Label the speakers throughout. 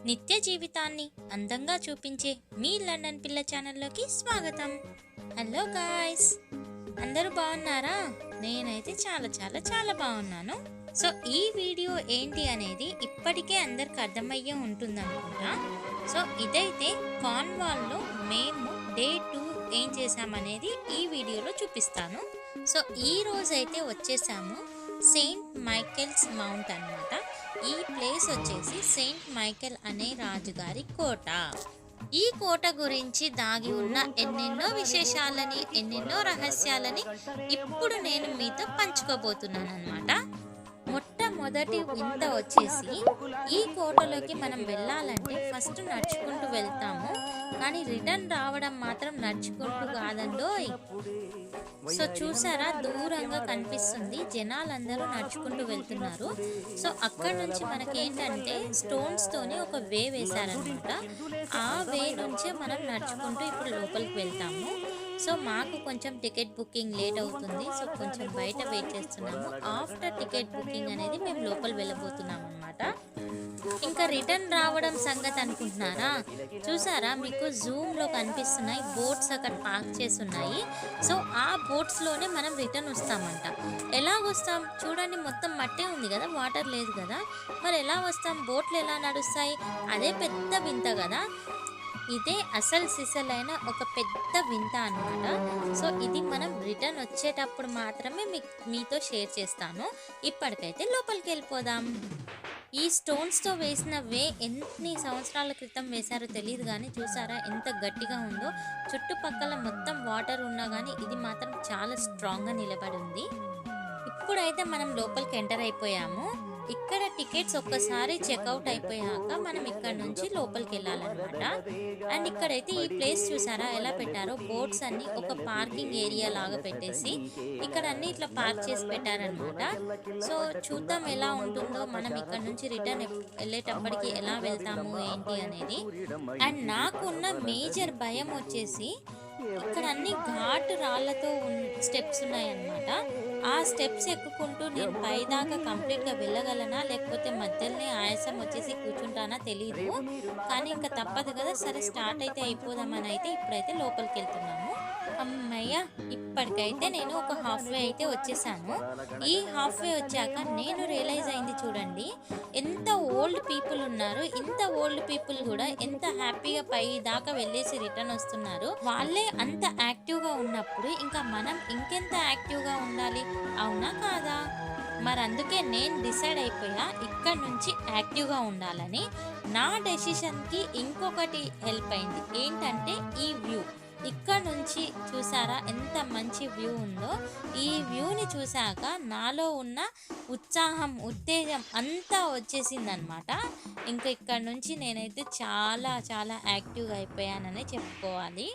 Speaker 1: నిత్య జీవితాన్ని అందంగా చూపించే మీ లండన్ పిల్ల ఛానల్లోకి స్వాగతం. హలో గాయ్స్, అందరూ బాగున్నారా? నేనైతే చాలా చాలా చాలా బాగున్నాను. సో ఈ వీడియో ఏంటి అనేది ఇప్పటికే అందరికి అర్థమయ్యే ఉంటుంది అనుకుంటా. సో ఇదైతే కార్న్వాల్లో మేము డే 2 ఏం చేసామనేది ఈ వీడియోలో చూపిస్తాను. సో ఈ రోజైతే వచ్చేసాము సెయింట్ మైకెల్స్ మౌంట్ అన్నమాట. ఈ ప్లేస్ వచ్చేసి సెయింట్ మైకెల్ అనే రాజుగారి కోట. ఈ కోట గురించి దాగి ఉన్న ఎన్నెన్నో విశేషాలని, ఎన్నెన్నో రహస్యాలని ఇప్పుడు నేను మీతో పంచుకోబోతున్నాను అన్నమాట. మొట్టమొదటి వింత వచ్చేసి, ఈ కోటలోకి మనం వెళ్ళాలంటే ఫస్ట్ నడుచుకుంటూ వెళ్తాము, కానీ రిటర్న్ రావడం మాత్రం నడుచుకుంటూ కాదండోయ్. సో చూసారా, దూరంగా కనిపిస్తుంది, జనాలందరూ నడుచుకుంటూ వెళ్తున్నారు. సో అక్కడ నుంచి మనకేంటంటే స్టోన్స్ తోని ఒక వే వేశారనమాట. ఆ వే నుంచే మనం నడుచుకుంటూ ఇప్పుడు లోపలికి వెళ్తాము. సో మాకు కొంచెం టికెట్ బుకింగ్ లేట్ అవుతుంది, సో కొంచెం బయట వెయిట్ చేస్తున్నాము. ఆఫ్టర్ టికెట్ బుకింగ్ అనేది మేము లోపల వెళ్ళబోతున్నాం అనమాట. ఇంకా రిటర్న్ రావడం సంగతి అనుకుంటున్నారా? చూసారా, మీకు జూమ్లో కనిపిస్తున్నాయి బోట్స్ అక్కడ పార్క్ చేసి ఉన్నాయి. సో ఆ బోట్స్లోనే మనం రిటర్న్ వస్తామంట. ఎలా వస్తాం చూడండి, మొత్తం మట్టే ఉంది కదా, వాటర్ లేదు కదా, మరి ఎలా వస్తాం? బోట్లు ఎలా నడుస్తాయి? అదే పెద్ద వింత కదా. ఇదే అసలు సిసలైన ఒక పెద్ద వింత అన్నమాట. సో ఇది మనం రిటర్న్ వచ్చేటప్పుడు మాత్రమే మీతో షేర్ చేస్తాను. ఇప్పటికైతే లోపలికి వెళ్ళిపోదాం. ఈ స్టోన్స్తో వేసిన వే ఎన్ని సంవత్సరాల క్రితం వేశారో తెలియదు, కానీ చూసారా ఎంత గట్టిగా ఉందో. చుట్టుపక్కల మొత్తం వాటర్ ఉన్నా కానీ ఇది మాత్రం చాలా స్ట్రాంగ్గా నిలబడి ఉంది. ఇప్పుడైతే మనం లోపలికి ఎంటర్ అయిపోయాము. ఇక్కడ టికెట్స్ ఒక్కసారి చెక్అవుట్ అయిపోయాక మనం ఇక్కడ నుంచి లోపలికి వెళ్ళాలన్నమాట. అండ్ ఇక్కడైతే ఈ ప్లేస్ చూసారా ఎలా పెట్టారో, బోట్స్ అన్ని ఒక పార్కింగ్ ఏరియా లాగా పెట్టేసి ఇక్కడ అన్ని ఇట్లా పార్క్ చేసి పెట్టారనమాట. సో చూద్దాం ఎలా ఉంటుందో, మనం ఇక్కడ నుంచి రిటర్న్ వెళ్ళేటప్పటికి ఎలా వెళ్తాము ఏంటి అనేది. అండ్ నాకున్న మేజర్ భయం వచ్చేసి, ఇక్కడ అన్ని ఘాట్ రాళ్లతో స్టెప్స్ ఉన్నాయన్నమాట. ఆ స్టెప్స్ ఎక్కుకుంటూ నేను పైదాకా కంప్లీట్గా వెళ్ళగలనా, లేకపోతే మధ్యలోనే ఆయాసం వచ్చేసి కూర్చుంటానా తెలీదు. కానీ ఇంకా తప్పదు కదా, సరే స్టార్ట్ అయితే అయిపోదామని అయితే ఇప్పుడైతే లోపలికి వెళ్తున్నాము. అమ్మయ్య, ఇప్పటికైతే నేను ఒక హాఫ్ వే అయితే వచ్చేసాను. ఈ హాఫ్ వే వచ్చాక నేను రియలైజ్ అయింది, చూడండి ఎంత ఓల్డ్ పీపుల్ ఉన్నారు. ఇంత ఓల్డ్ పీపుల్ కూడా ఎంత హ్యాపీగా పై దాకా వెళ్ళేసి రిటర్న్ వస్తున్నారు. వాళ్ళే అంత యాక్టివ్గా ఉన్నప్పుడు ఇంకా మనం ఇంకెంత యాక్టివ్గా ఉండాలి, అవునా కాదా? మరి అందుకే నేను డిసైడ్ అయిపోయా ఇక్కడ నుంచి యాక్టివ్గా ఉండాలని. నా డెసిషన్కి ఇంకొకటి హెల్ప్ అయింది, ఏంటంటే ఈ వ్యూ. ఇక్కడ నుంచి చూసారా ఎంత మంచి వ్యూ ఉందో. ఈ వ్యూని చూసాక నాలో ఉన్న ఉత్సాహం, ఉత్తేజం అంతా వచ్చేసిందనమాట. ఇంకా ఇక్కడ నుంచి నేనైతే చాలా చాలా యాక్టివ్గా అయిపోయానని చెప్పుకోవాలి.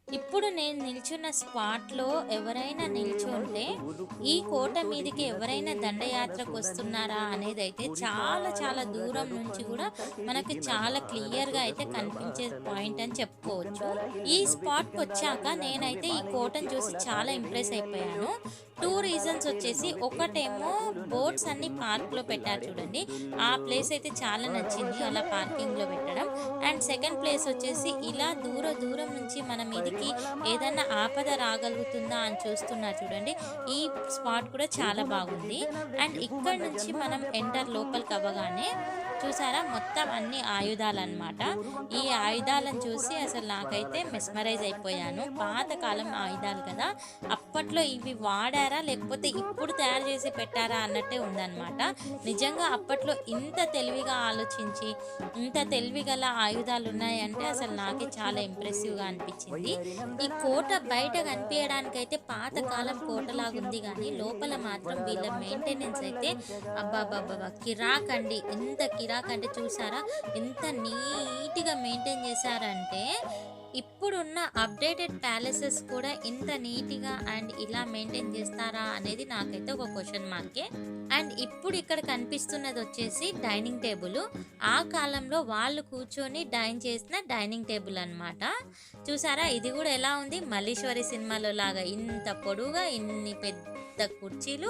Speaker 1: ఇప్పుడు నేను నిల్చున్న స్పాట్లో ఎవరైనా నిల్చుంటే ఈ కోట మీదకి ఎవరైనా దండయాత్రకు వస్తున్నారా అనేది అయితే చాలా చాలా దూరం నుంచి కూడా మనకి చాలా క్లియర్గా అయితే కనిపించే పాయింట్ అని చెప్పుకోవచ్చు. ఈ స్పాట్కి వచ్చాక నేనైతే ఈ కోటను చూసి చాలా ఇంప్రెస్ అయిపోయాను. 2 రీజన్స్ వచ్చేసి, ఒకటేమో బోట్స్ అన్ని పార్క్లో పెట్టారు చూడండి, ఆ ప్లేస్ అయితే చాలా నచ్చింది అలా పార్కింగ్లో పెట్టడం. అండ్ సెకండ్ ప్లేస్ వచ్చేసి, ఇలా దూరం నుంచి మన మీదకి ఏదన్నా ఆపద రాగలుగుతుందా అని చూస్తున్నారు చూడండి, ఈ స్పాట్ కూడా చాలా బాగుంది. అండ్ ఇక్కడ నుంచి మనం ఎంటర్ లోపలికి అవ్వగానే చూసారా మొత్తం అన్ని ఆయుధాలు అన్నమాట. ఈ ఆయుధాలను చూసి అసలు నాకైతే మెస్మరైజ్ అయిపోయాను. పాతకాలం ఆయుధాలు కదా, అప్పట్లో ఇవి వాడారా లేకపోతే ఇప్పుడు తయారు చేసి పెట్టారా అన్నట్టే ఉందన్నమాట. నిజంగా అప్పట్లో ఇంత తెలివిగా ఆలోచించి ఇంత తెలివిగల ఆయుధాలు ఉన్నాయంటే అసలు నాకే చాలా ఇంప్రెసివ్గా అనిపించింది. ఈ కోట బయట కనిపించడానికైతే పాతకాలం కోటలాగుంది, కానీ లోపల మాత్రం వీళ్ళ మెయింటెనెన్స్ అయితే అబ్బాబ్బాబ్బా కిరాక్ అండి. ఎంత కిరాక్ అంటే చూసారా ఎంత నీట్గా మెయింటైన్ చేశారంటే, ఇప్పుడున్న అప్డేటెడ్ ప్యాలెసెస్ కూడా ఇంత నీట్గా అండ్ ఇలా మెయింటైన్ చేస్తారా అనేది నాకైతే ఒక క్వశ్చన్ మార్కే. అండ్ ఇప్పుడు ఇక్కడ కనిపిస్తున్నది వచ్చేసి డైనింగ్ టేబుల్. ఆ కాలంలో వాళ్ళు కూర్చొని డైన్ చేసిన డైనింగ్ టేబుల్ అన్నమాట. చూసారా ఇది కూడా ఎలా ఉంది, మల్లీశ్వరి సినిమాలో లాగా ఇంత పొడుగా ఇన్ని పెద్ద కుర్చీలు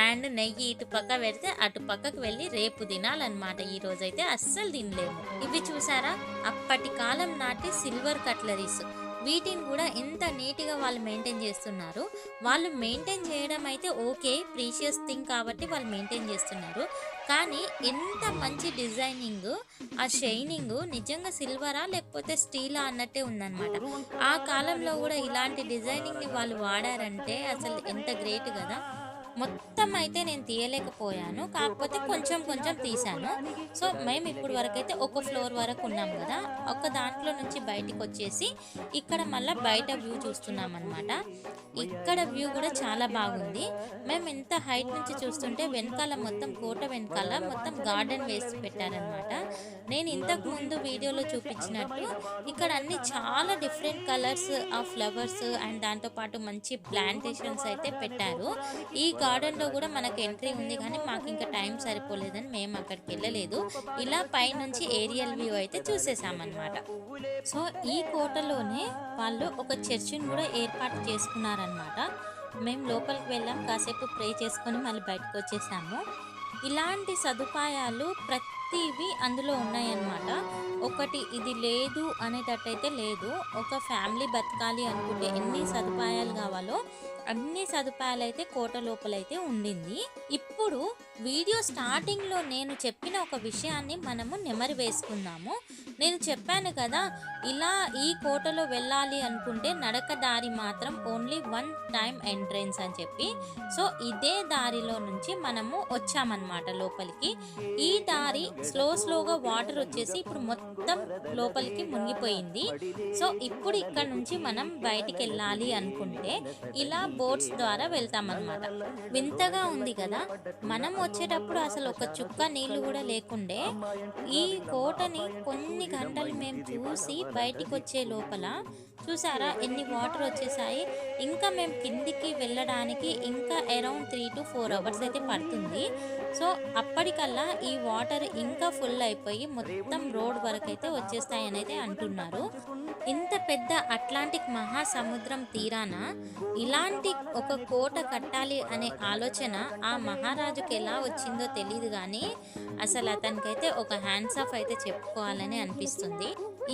Speaker 1: అండ్ నెయ్యి ఇటు పక్క పెడితే అటు పక్కకు వెళ్ళి రేపు తినాలన్నమాట. ఈ రోజైతే అస్సలు తినలేము. ఇవి చూసారా, అప్పటి కాలం నాటి సిల్వర్ కట్లరీస్. వీటిని కూడా ఎంత నీట్గా వాళ్ళు మెయింటైన్ చేస్తున్నారు. వాళ్ళు మెయింటైన్ చేయడం అయితే ఓకే, ప్రీషియస్ థింగ్ కాబట్టి వాళ్ళు మెయింటైన్ చేస్తున్నారు. కానీ ఎంత మంచి డిజైనింగ్, ఆ షైనింగ్ నిజంగా సిల్వరా లేకపోతే స్టీలా అన్నట్టే ఉందన్నమాట. ఆ కాలంలో కూడా ఇలాంటి డిజైనింగ్ని వాళ్ళు వాడారంటే అసలు ఎంత గ్రేట్ కదా. మొత్తం అయితే నేను తీయలేకపోయాను, కాకపోతే కొంచెం కొంచెం తీసాను. సో మేము ఇప్పుడు వరకు అయితే ఒక ఫ్లోర్ వరకు ఉన్నాం కదా, ఒక దాంట్లో నుంచి బయటికి వచ్చేసి ఇక్కడ మళ్ళీ బయట వ్యూ చూస్తున్నాం అనమాట. ఇక్కడ వ్యూ కూడా చాలా బాగుంది. మేము ఇంత హైట్ నుంచి చూస్తుంటే వెనకాల మొత్తం కోట వెనకాల మొత్తం గార్డెన్ వేసి పెట్టారనమాట. నేను ఇంతకు ముందు వీడియోలో చూపించినట్టు ఇక్కడ అన్ని చాలా different colours of flowers and దాంతోపాటు మంచి ప్లాంటేషన్స్ అయితే పెట్టారు. ఈ గార్డెన్లో కూడా మనకు ఎంట్రీ ఉంది, కానీ మాకు ఇంకా టైం సరిపోలేదని మేము అక్కడికి వెళ్ళలేదు. ఇలా పైనుంచి ఏరియల్ వ్యూ అయితే చూసేసామన్నమాట. సో ఈ కోటలోనే వాళ్ళు ఒక చర్చిని కూడా ఏర్పాటు చేసుకున్నారనమాట. మేము లోపలికి వెళ్ళాం, కాసేపు ప్రే చేసుకొని మళ్ళీ బయటకు వచ్చేసాము. ఇలాంటి సదుపాయాలు ప్రతివి అందులో ఉన్నాయన్నమాట. ఒకటి ఇది లేదు అనేటట్టయితే లేదు. ఒక ఫ్యామిలీ బతకాలి అనుకుంటే ఎన్ని సదుపాయాలు కావాలో అన్ని సదుపాయాలు అయితే కోట లోపలైతే ఉండింది. ఇప్పుడు వీడియో స్టార్టింగ్లో నేను చెప్పిన ఒక విషయాన్ని మనము నెమరు వేసుకుందాము. నేను చెప్పాను కదా, ఇలా ఈ కోటలో వెళ్ళాలి అనుకుంటే నడక దారి మాత్రం ఓన్లీ 1 టైం ఎంట్రెన్స్ అని చెప్పి. సో ఇదే దారిలో నుంచి మనము వచ్చామన్నమాట లోపలికి. ఈ దారి స్లోగా వాటర్ వచ్చేసి ఇప్పుడు మొత్తం లోపలికి మునిగిపోయింది. సో ఇప్పుడు ఇక్కడ నుంచి మనం బయటికి వెళ్ళాలి అనుకుంటే ఇలా బోట్స్ ద్వారా వెళ్తామన్నమాట. వింతగా ఉంది కదా, మనం వచ్చేటప్పుడు అసలు ఒక చుక్క నీళ్లు కూడా లేకుండే ఈ కోటని కొన్ని గంటలు మేము చూసి బయటికి వచ్చే లోపల చూసారా ఎన్ని వాటర్ వచ్చేసాయి. ఇంకా మేము కిందికి వెళ్ళడానికి ఇంకా అరౌండ్ 3 to 4 అవర్స్ అయితే పడుతుంది. సో అప్పటికల్లా ఈ వాటర్ ఇంకా ఫుల్ అయిపోయి మొత్తం రోడ్ వరకు అయితే వచ్చేస్తాయని అయితే అంటున్నారు. ఇంత పెద్ద అట్లాంటిక్ మహాసముద్రం తీరాన ఇలాంటి ఒక కోట కట్టాలి అనే ఆలోచన ఆ మహారాజుకి ఎలా వచ్చిందో తెలియదు, కానీ అసలు అతనికైతే ఒక హ్యాండ్స్ ఆఫ్ అయితే చెప్పుకోవాలని అనిపిస్తుంది.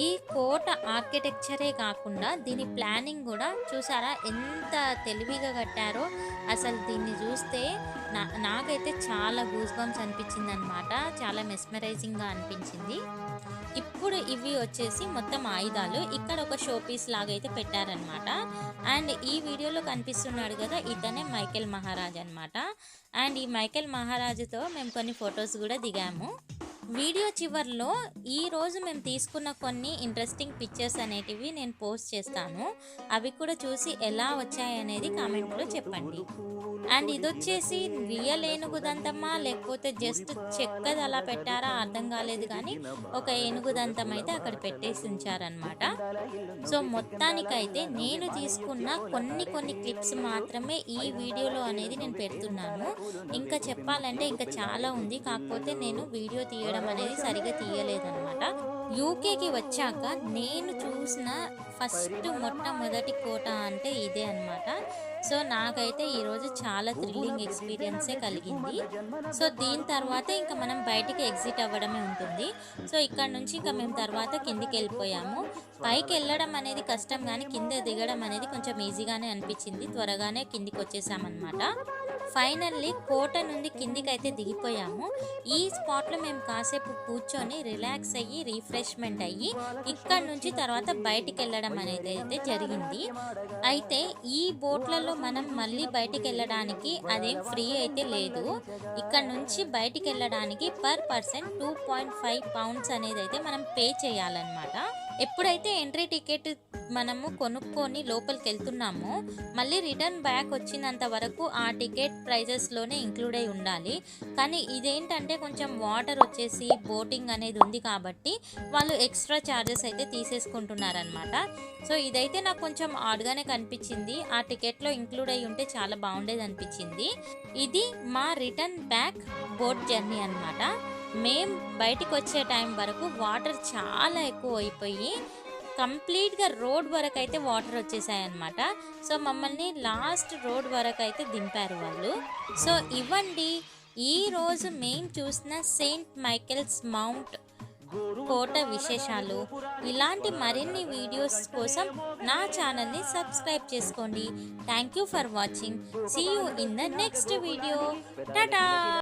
Speaker 1: ఈ కోట ఆర్కిటెక్చరే కాకుండా దీని ప్లానింగ్ కూడా చూసారా ఎంత తెలివిగా కట్టారో. అసలు దీన్ని చూస్తే నాకైతే చాలా గూస్ బంప్స్ అనిపించింది అనమాట. చాలా మెస్మరైజింగ్గా అనిపించింది. ఇప్పుడు ఇవి వచ్చేసి మొత్తం ఆయుధాలు. ఇక్కడ ఒక షో పీస్ లాగా అయితే పెట్టారనమాట. అండ్ ఈ వీడియోలో కనిపిస్తున్నాడు కదా, ఇతనే మైకేల్ మహారాజ్ అనమాట. అండ్ ఈ మైకేల్ మహారాజుతో మేము కొన్ని ఫొటోస్ కూడా దిగాము. వీడియో చివర్లో ఈరోజు మేము తీసుకున్న కొన్ని ఇంట్రెస్టింగ్ పిక్చర్స్ అనేటివి నేను పోస్ట్ చేస్తాను. అవి కూడా చూసి ఎలా వచ్చాయి అనేది కామెంట్లో చెప్పండి. అండ్ ఇది వచ్చేసి రియల్ ఏనుగుదంతమా లేకపోతే జస్ట్ చెక్కది అలా పెట్టారా అర్థం కాలేదు, కానీ ఒక ఏనుగుదంతం అయితే అక్కడ పెట్టేసి ఉంచారనమాట. సో మొత్తానికైతే నేను తీసుకున్న కొన్ని క్లిప్స్ మాత్రమే ఈ వీడియోలో అనేది నేను పెడుతున్నాను. ఇంకా చెప్పాలంటే ఇంకా చాలా ఉంది, కాకపోతే నేను వీడియో తీయడం అనేది సరిగా తీయలేదన్నమాట. యూకేకి వచ్చాక నేను చూసిన మొట్టమొదటి కోట అంటే ఇదే అనమాట. సో నాకైతే ఈరోజు చాలా థ్రిల్లింగ్ ఎక్స్పీరియన్సే కలిగింది. సో దీని తర్వాత ఇంకా మనం బయటికి ఎగ్జిట్ అవ్వడమే ఉంటుంది. సో ఇక్కడ నుంచి ఇంకా మేము తర్వాత కిందికి వెళ్ళిపోయాము. పైకి వెళ్ళడం అనేది కష్టం, కానీ కింద దిగడం అనేది కొంచెం ఈజీగానే అనిపించింది. త్వరగానే కిందికి వచ్చేసామన్నమాట. ఫైనల్లీ కోట నుండి కిందికి అయితే దిగిపోయాము. ఈ స్పాట్లో మేము కాసేపు కూర్చొని రిలాక్స్ అయ్యి రిఫ్రెష్మెంట్ అయ్యి ఇక్కడ నుంచి తర్వాత బయటికి వెళ్ళడం అనేది అయితే జరిగింది. అయితే ఈ బోట్లలో మనం మళ్ళీ బయటికి వెళ్ళడానికి అదేం ఫ్రీ అయితే లేదు. ఇక్కడ నుంచి బయటికి వెళ్ళడానికి పర్ పర్సన్ 2.5 pounds అనేది అయితే మనం పే చేయాలన్నమాట. ఎప్పుడైతే ఎంట్రీ టికెట్ మనము కొనుక్కొని లోపలికి వెళ్తున్నామో మళ్ళీ రిటర్న్ బ్యాక్ వచ్చినంత వరకు ఆ టికెట్ ప్రైజెస్లోనే ఇంక్లూడ్ అయి ఉండాలి. కానీ ఇదేంటంటే కొంచెం వాటర్ వచ్చేసి బోటింగ్ అనేది ఉంది కాబట్టి వాళ్ళు ఎక్స్ట్రా ఛార్జెస్ అయితే తీసేసుకుంటున్నారనమాట. సో ఇదైతే నాకు కొంచెం ఆడ్గానే కనిపించింది. ఆ టికెట్లో ఇంక్లూడ్ అయి ఉంటే చాలా బాగుండేది అనిపించింది. ఇది మా రిటర్న్ బ్యాక్ బోట్ జర్నీ అనమాట. మేము బయటికి వచ్చే టైం వరకు వాటర్ చాలా ఎక్కువ అయిపోయి కంప్లీట్గా రోడ్ వరకు అయితే వాటర్ వచ్చేసాయి అన్నమాట. సో మమ్మల్ని లాస్ట్ రోడ్ వరకు అయితే దింపారు వాళ్ళు. సో ఇవ్వండి ఈరోజు మేము చూసిన సెయింట్ మైకేల్స్ మౌంట్ కోట విశేషాలు. ఇలాంటి మరిన్ని వీడియోస్ కోసం నా ఛానల్ని సబ్స్క్రైబ్ చేసుకోండి. Thank you for watching. See you in the next video. Tata.